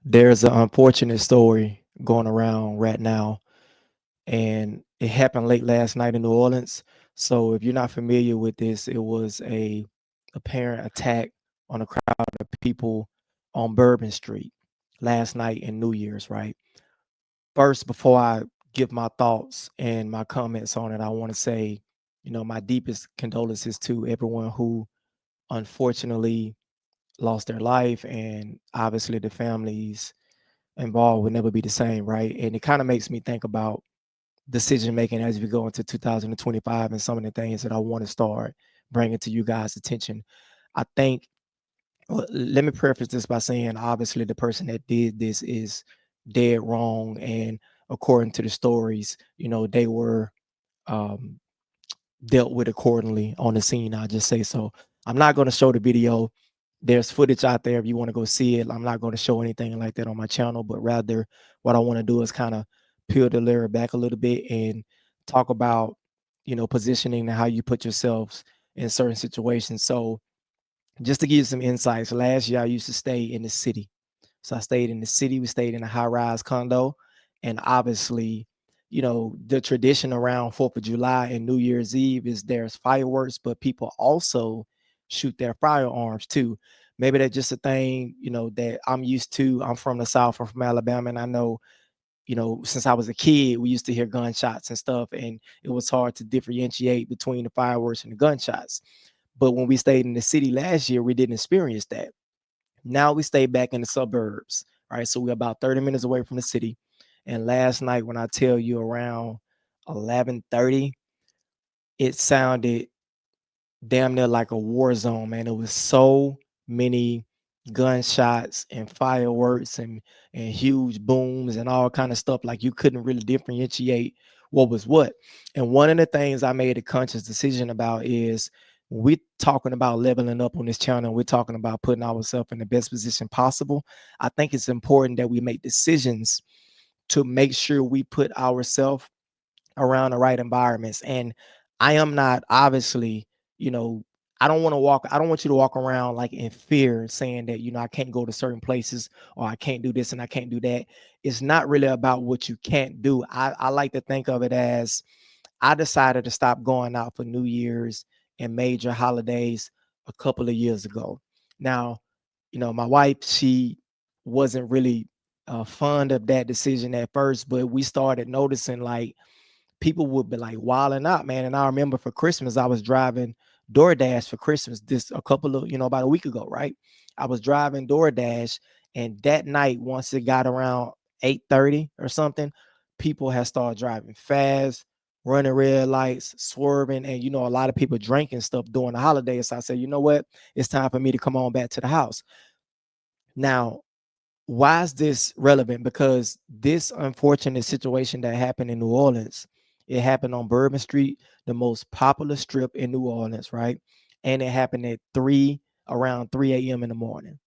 There's an unfortunate story going around right now, and it happened late last night in New Orleans. So, if you're not familiar with this, it was a apparent attack on a crowd of people on Bourbon Street last night in New Year's, right? First, before I give my thoughts and my comments on it, I want to say, my deepest condolences to everyone who unfortunately lost their life, and obviously the families involved would never be the same, right? And it kind of makes me think about decision making as we go into 2025 and some of the things that I want to start bringing to you guys' attention. I think, well, let me preface this by saying, obviously, the person that did this is dead wrong. And according to the stories, they were um, dealt with accordingly on the scene. I'll just say so. I'm not going to show the video. There's footage out there if you want to go see it. I'm not going to show anything like that on my channel, but rather what I want to do is kind of peel the layer back a little bit and talk about, positioning and how you put yourselves in certain situations. So just to give you some insights, last year I used to stay in the city. So I stayed in the city. We stayed in a high rise condo. And obviously, the tradition around 4th of July and New Year's Eve is there's fireworks, but people also shoot their firearms too. Maybe that's just a thing, that I'm used to. I'm from the South, I'm from Alabama, and I know, since I was a kid, we used to hear gunshots and stuff, and it was hard to differentiate between the fireworks and the gunshots. But when we stayed in the city last year, we didn't experience that. Now we stay back in the suburbs, right? So we're about 30 minutes away from the city. And last night, when I tell you around 11:30, it sounded damn near like a war zone, man. It was so many gunshots and fireworks and huge booms and all kind of stuff. Like you couldn't really differentiate what was what. And one of the things I made a conscious decision about is we're talking about leveling up on this channel. We're talking about putting ourselves in the best position possible. I think it's important that we make decisions to make sure we put ourselves around the right environments. And I am not obviously, you know, I don't want you to walk around like in fear saying that, I can't go to certain places or I can't do this and I can't do that. It's not really about what you can't do. I like to think of it as I decided to stop going out for New Year's and major holidays a couple of years ago. Now, my wife, she wasn't really fond of that decision at first, but we started noticing like people would be like wilding out, man. And I remember for Christmas, I was driving DoorDash for Christmas this a couple of, about a week ago, right? I was driving DoorDash, and that night, once it got around 8:30 or something, people had started driving fast, running red lights, swerving, and a lot of people drinking stuff during the holidays. So I said, you know what? It's time for me to come on back to the house. Now, why is this relevant? Because this unfortunate situation that happened in New Orleans, it happened on Bourbon Street, the most popular strip in New Orleans, right? And it happened at around 3 a.m. in the morning.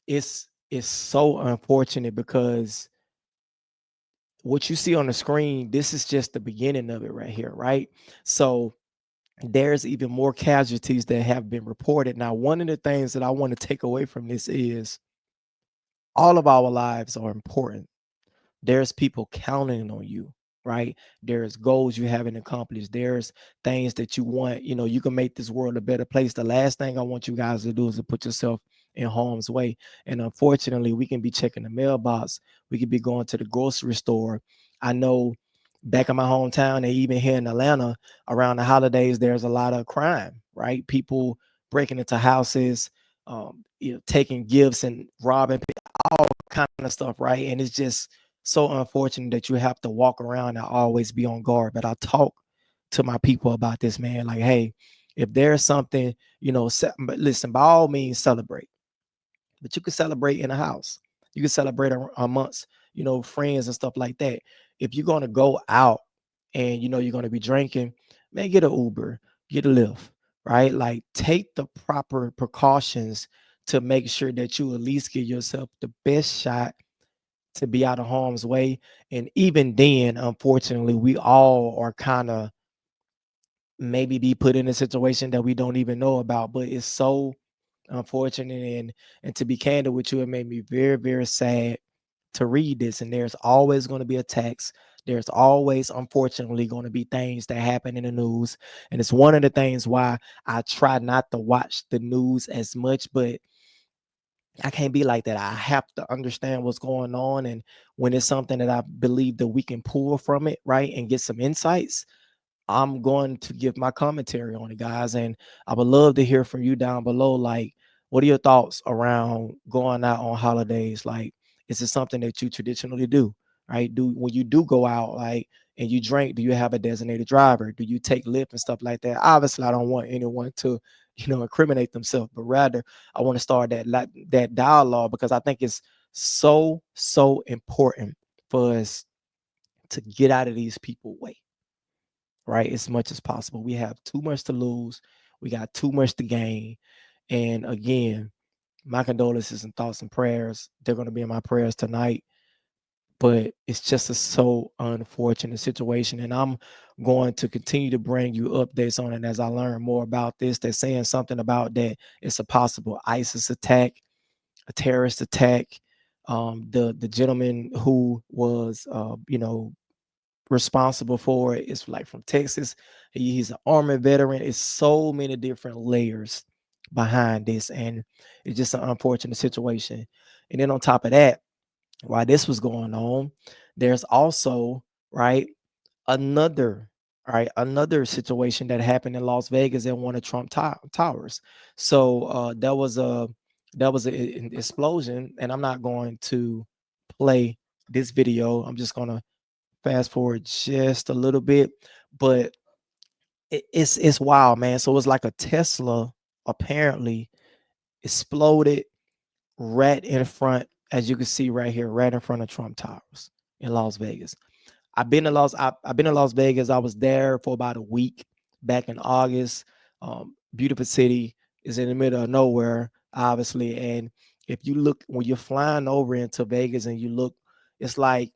It's so unfortunate because what you see on the screen, this is just the beginning of it right here, right? So there's even more casualties that have been reported. Now, one of the things that I want to take away from this is all of our lives are important. There's people counting on you, right? There's goals you haven't accomplished. There's things that you want. You can make this world a better place. The last thing I want you guys to do is to put yourself in harm's way. And unfortunately, we can be checking the mailbox. We could be going to the grocery store. I know back in my hometown, and even here in Atlanta, around the holidays, there's a lot of crime, right? People breaking into houses, taking gifts and robbing all kind of stuff, right? And it's just so unfortunate that you have to walk around and always be on guard. But I talk to my people about this, man. Like, hey, if there's something, but listen, by all means, celebrate. But you can celebrate in a house. You can celebrate amongst, friends and stuff like that. If you're gonna go out and you're gonna be drinking, man, get an Uber, get a Lyft, right? Like take the proper precautions to make sure that you at least give yourself the best shot to be out of harm's way. And even then, unfortunately, we all are kind of maybe be put in a situation that we don't even know about. But it's so unfortunate. And to be candid with you, it made me very, very sad to read this. And there's always going to be attacks. There's always, unfortunately, going to be things that happen in the news. And it's one of the things why I try not to watch the news as much, but I can't be like that. I have to understand what's going on. And when it's something that I believe that we can pull from it, right, and get some insights, I'm going to give my commentary on it, guys. And I would love to hear from you down below. Like, what are your thoughts around going out on holidays? Like, is it something that you traditionally do? Right? Do when you do go out, like, and you drink, do you have a designated driver? Do you take Lyft and stuff like that? Obviously, I don't want anyone to, incriminate themselves, but rather I want to start that dialogue, because I think it's so important for us to get out of these people way, right? As much as possible. We have too much to lose. We got too much to gain. And again, my condolences and thoughts and prayers. They're going to be in my prayers tonight. But it's just a so unfortunate situation. And I'm going to continue to bring you updates on it as I learn more about this. They're saying something about that it's a possible ISIS attack, a terrorist attack. The gentleman who was responsible for it is like from Texas. He's an Army veteran. It's so many different layers behind this, and it's just an unfortunate situation. And then on top of that, while this was going on, there's also, right, another another situation that happened in Las Vegas at one of Trump towers. So there was an explosion, and I'm not going to play this video. I'm just gonna fast forward just a little bit, but it's wild, man. So it's like a Tesla apparently exploded right in front, as you can see right here, right in front of Trump Towers in Las Vegas. I've been to Las Vegas. I was there for about a week back in August. Beautiful city, is in the middle of nowhere, obviously. And if you look when you're flying over into Vegas and you look, it's like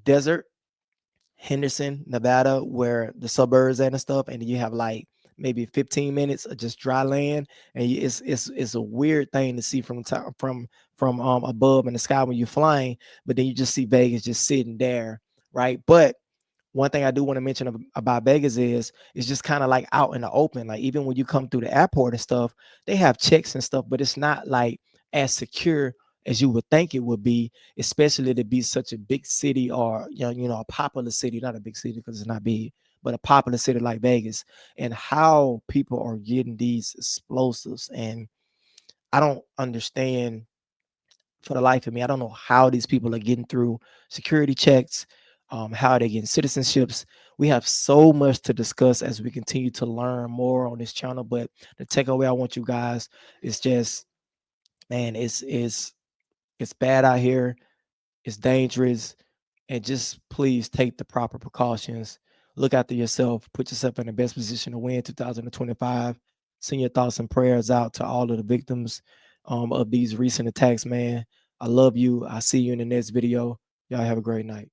desert, Henderson, Nevada, where the suburbs and stuff, and you have like maybe 15 minutes of just dry land, and it's a weird thing to see from top, from above in the sky when you're flying, but then you just see Vegas just sitting there, right? But one thing I do want to mention about Vegas is it's just kind of like out in the open. Like even when you come through the airport and stuff, they have checks and stuff, but it's not like as secure as you would think it would be, especially to be such a big city, or a popular city, not a big city because it's not big, but a popular city like Vegas, and how people are getting these explosives. And I don't understand for the life of me. I don't know how these people are getting through security checks, how they're getting citizenships. We have so much to discuss as we continue to learn more on this channel. But the takeaway I want you guys is just, man, it's bad out here. It's dangerous, and just please take the proper precautions. Look after yourself. Put yourself in the best position to win 2025. Send your thoughts and prayers out to all of the victims of these recent attacks, man. I love you. I'll see you in the next video. Y'all have a great night.